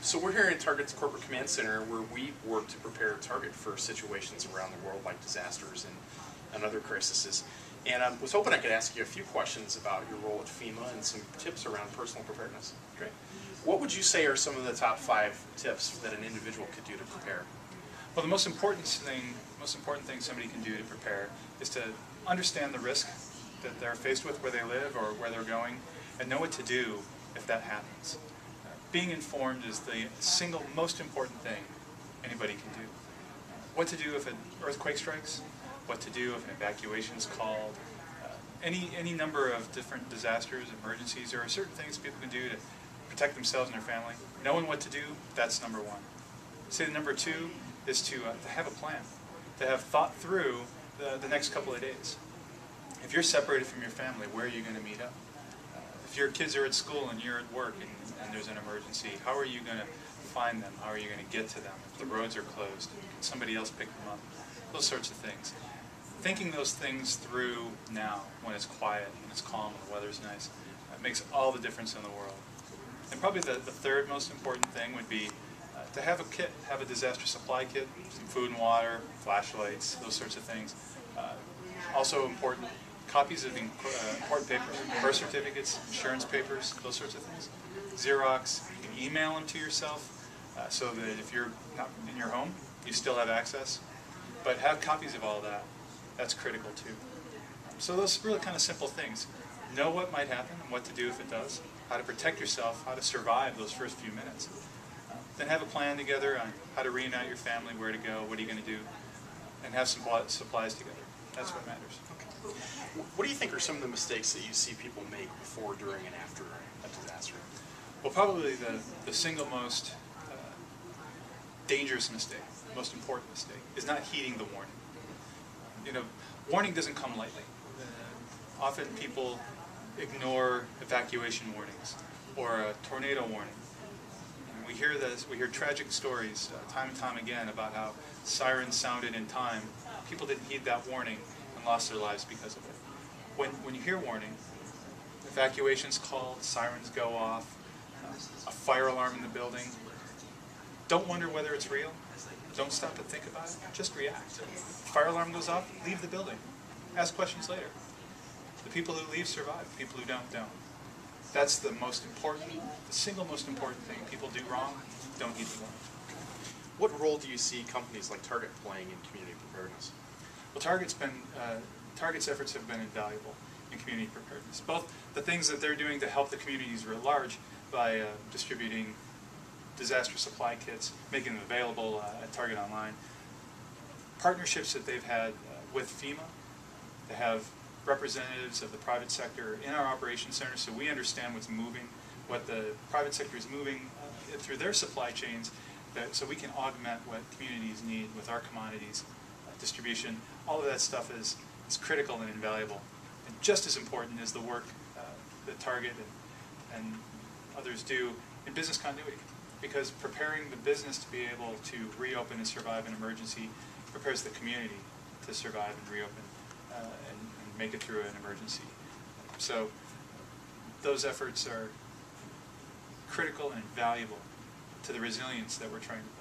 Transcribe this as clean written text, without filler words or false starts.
So we're here at Target's Corporate Command Center, where we work to prepare Target for situations around the world like disasters and other crises. And I was hoping I could ask you a few questions about your role at FEMA and some tips around personal preparedness. Great. What would you say are some of the top 5 tips that an individual could do to prepare? Well, the most important thing somebody can do to prepare is to understand the risk that they're faced with where they live or where they're going, and know what to do if that happens. Being informed is the single most important thing anybody can do. What to do if an earthquake strikes, what to do if an evacuation is called, any number of different disasters, emergencies. There are certain things people can do to protect themselves and their family. Knowing what to do, that's number 1. Say the number 2 is to have a plan, to have thought through the next couple of days. If you're separated from your family, where are you going to meet up? If your kids are at school and you're at work and there's an emergency, how are you going to find them? How are you going to get to them? If the roads are closed, can somebody else pick them up? Those sorts of things. Thinking those things through now, when it's quiet, when it's calm, when the weather's nice, makes all the difference in the world. And probably the third most important thing would be to have a kit, have a disaster supply kit, some food and water, flashlights, those sorts of things. Also important, copies of important papers, birth certificates, insurance papers, those sorts of things. Xerox, you can email them to yourself so that if you're not in your home, you still have access. But have copies of all that. That's critical too. So those really kind of simple things. Know what might happen and what to do if it does, how to protect yourself, how to survive those first few minutes. Then have a plan together on how to reunite your family, where to go, what are you going to do, and have some supplies together. That's what matters. Okay. What do you think are some of the mistakes that you see people make before, during, and after a disaster? Well, probably the single most dangerous mistake, most important mistake, is not heeding the warning. You know, warning doesn't come lightly. Often people ignore evacuation warnings or a tornado warning. And we hear tragic stories time and time again about how sirens sounded in time. People didn't heed that warning and lost their lives because of it. When you hear warning, evacuation's called, sirens go off, a fire alarm in the building, don't wonder whether it's real. Don't stop to think about it. Just react. Fire alarm goes off, leave the building. Ask questions later. The people who leave survive. The people who don't. That's the most important, the single most important thing. People do wrong, don't heed the warning. What role do you see companies like Target playing in community preparedness? Well, Target's efforts have been invaluable in community preparedness. Both the things that they're doing to help the communities writ large by distributing disaster supply kits, making them available at Target Online. Partnerships that they've had with FEMA to have representatives of the private sector in our operations center so we understand what's moving, what the private sector is moving through their supply chains, so we can augment what communities need with our commodities, distribution. All of that stuff is critical and invaluable. And just as important is the work that Target and others do in business continuity. Because preparing the business to be able to reopen and survive an emergency prepares the community to survive and reopen and make it through an emergency. So those efforts are critical and valuable to the resilience that we're trying to